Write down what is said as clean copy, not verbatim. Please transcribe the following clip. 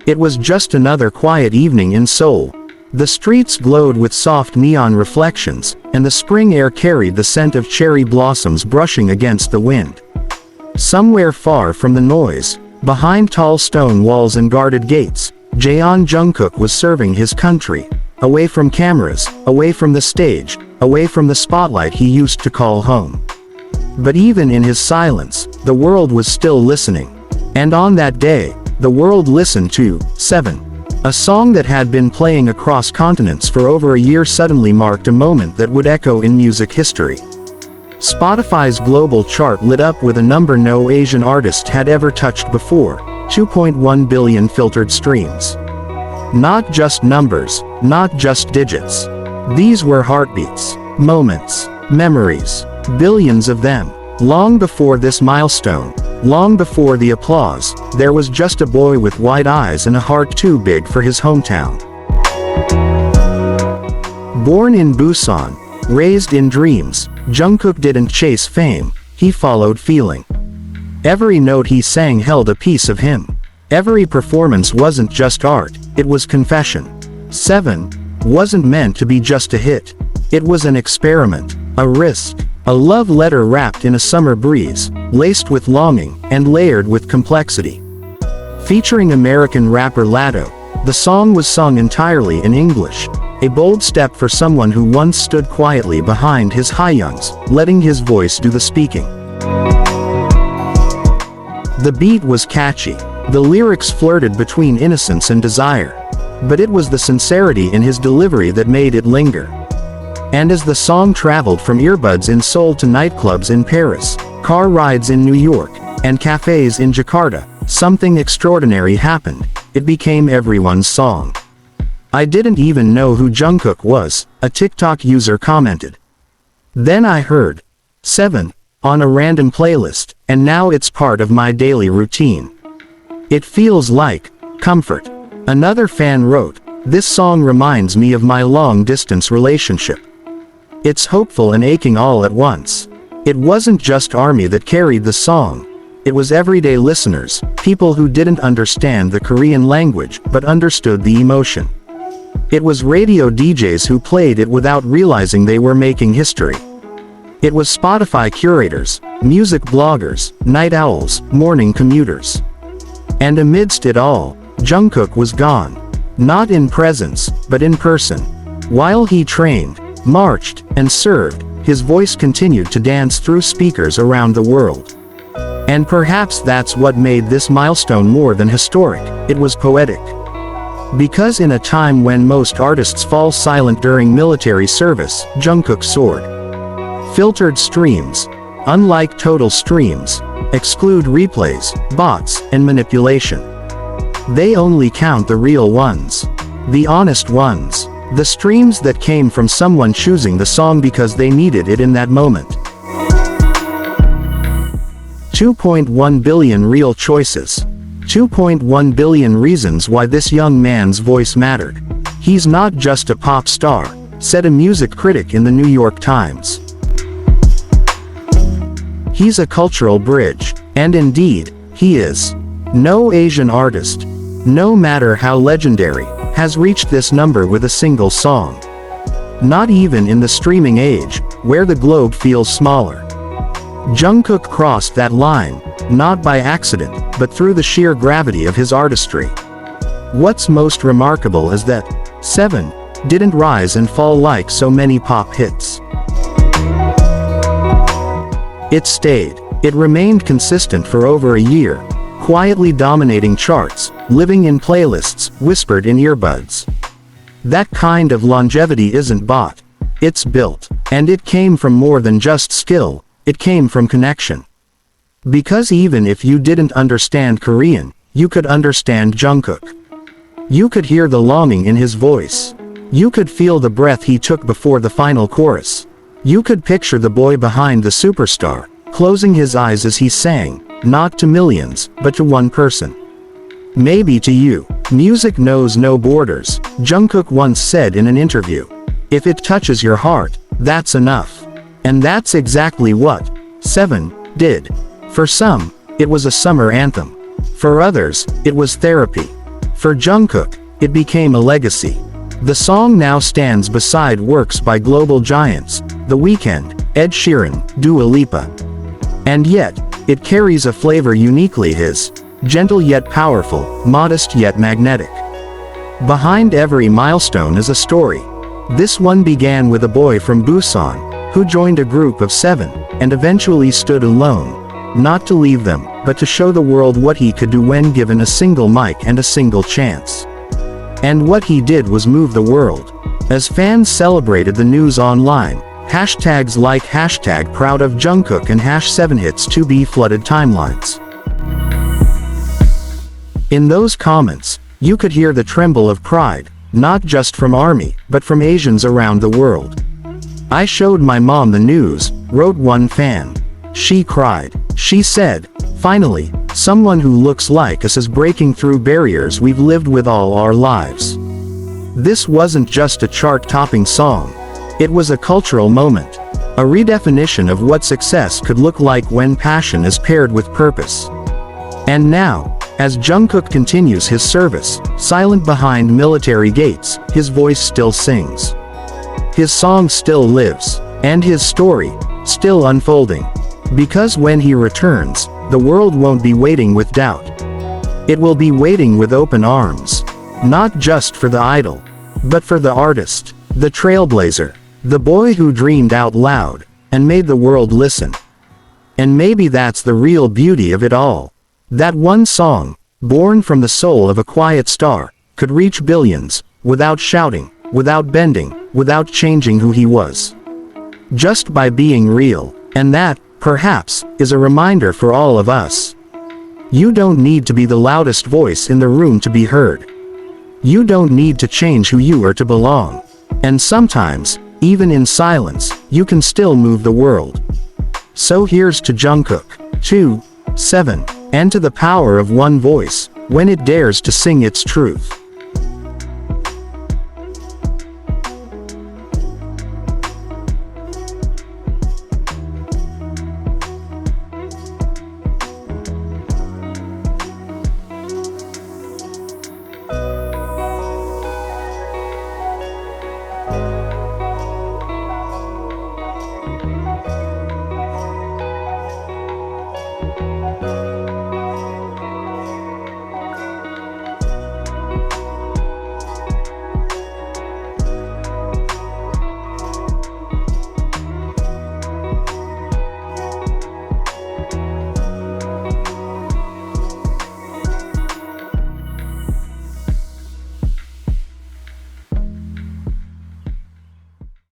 It was just another quiet evening in Seoul. The streets glowed with soft neon reflections, and the spring air carried the scent of cherry blossoms brushing against the wind. Somewhere far from the noise, behind tall stone walls and guarded gates, Jungkook was serving his country. Away from cameras, away from the stage, away from the spotlight he used to call home. But even in his silence, the world was still listening. And on that day, the world listened to Seven. A song that had been playing across continents for over a year suddenly marked a moment that would echo in music history. Spotify's global chart lit up with a number no Asian artist had ever touched before, 2.1 billion filtered streams. Not just numbers, not just digits. These were heartbeats, moments, memories, billions of them. Long before this milestone, long before the applause, there was just a boy with wide eyes and a heart too big for his hometown. Born in Busan, raised in dreams, Jungkook didn't chase fame, he followed feeling. Every note he sang held a piece of him. Every performance wasn't just art, it was confession. Seven wasn't meant to be just a hit. It was an experiment, a risk, a love letter wrapped in a summer breeze, laced with longing, and layered with complexity. Featuring American rapper Latto, the song was sung entirely in English, a bold step for someone who once stood quietly behind his hyungs, letting his voice do the speaking. The beat was catchy, the lyrics flirted between innocence and desire, but it was the sincerity in his delivery that made it linger. And as the song traveled from earbuds in Seoul to nightclubs in Paris, car rides in New York, and cafes in Jakarta, something extraordinary happened. It became everyone's song. "I didn't even know who Jungkook was," a TikTok user commented. "Then I heard Seven on a random playlist, and now it's part of my daily routine. It feels like comfort." Another fan wrote, "This song reminds me of my long-distance relationship. It's hopeful and aching all at once." It wasn't just ARMY that carried the song. It was everyday listeners, people who didn't understand the Korean language but understood the emotion. It was radio DJs who played it without realizing they were making history. It was Spotify curators, music bloggers, night owls, morning commuters. And amidst it all, Jungkook was gone. Not in presence, but in person. While he trained, marched, and served, his voice continued to dance through speakers around the world. And perhaps that's what made this milestone more than historic, it was poetic. Because in a time when most artists fall silent during military service, Jungkook soared. Filtered streams, unlike total streams, exclude replays, bots, and manipulation. They only count the real ones. The honest ones. The streams that came from someone choosing the song because they needed it in that moment. 2.1 billion real choices. 2.1 billion reasons why this young man's voice mattered. He's not just a pop star, said a music critic in the New York Times. He's a cultural bridge, and indeed, he is. No Asian artist, no matter how legendary, has reached this number with a single song. Not even in the streaming age, where the globe feels smaller. Jungkook crossed that line, not by accident, but through the sheer gravity of his artistry. What's most remarkable is that Seven didn't rise and fall like so many pop hits. It stayed. It remained consistent for over a year, quietly dominating charts, living in playlists, whispered in earbuds. That kind of longevity isn't bought. It's built. And it came from more than just skill, it came from connection. Because even if you didn't understand Korean, you could understand Jungkook. You could hear the longing in his voice. You could feel the breath he took before the final chorus. You could picture the boy behind the superstar, closing his eyes as he sang, not to millions, but to one person. Maybe to you. Music knows no borders, Jungkook once said in an interview. If it touches your heart, that's enough. And that's exactly what Seven did. For some, it was a summer anthem. For others, it was therapy. For Jungkook, it became a legacy. The song now stands beside works by global giants, The Weeknd, Ed Sheeran, Dua Lipa. And yet, it carries a flavor uniquely his, gentle yet powerful, modest yet magnetic. Behind every milestone is a story. This one began with a boy from Busan, who joined a group of 7, and eventually stood alone, not to leave them, but to show the world what he could do when given a single mic and a single chance. And what he did was move the world. As fans celebrated the news online, hashtags like #proud of Jungkook and #7hits to be flooded timelines. In those comments, you could hear the tremble of pride, not just from ARMY, but from Asians around the world. "I showed my mom the news," wrote one fan. "She cried. She said, 'Finally, someone who looks like us is breaking through barriers we've lived with all our lives.'" This wasn't just a chart-topping song. It was a cultural moment. A redefinition of what success could look like when passion is paired with purpose. And now, as Jungkook continues his service, silent behind military gates, his voice still sings. His song still lives, and his story, still unfolding. Because when he returns, the world won't be waiting with doubt. It will be waiting with open arms. Not just for the idol, but for the artist, the trailblazer, the boy who dreamed out loud, and made the world listen. And maybe that's the real beauty of it all. That one song, born from the soul of a quiet star, could reach billions, without shouting, without bending, without changing who he was. Just by being real, and that, perhaps, is a reminder for all of us. You don't need to be the loudest voice in the room to be heard. You don't need to change who you are to belong. And sometimes, even in silence, you can still move the world. So here's to Jungkook, 7, and to the power of one voice, when it dares to sing its truth.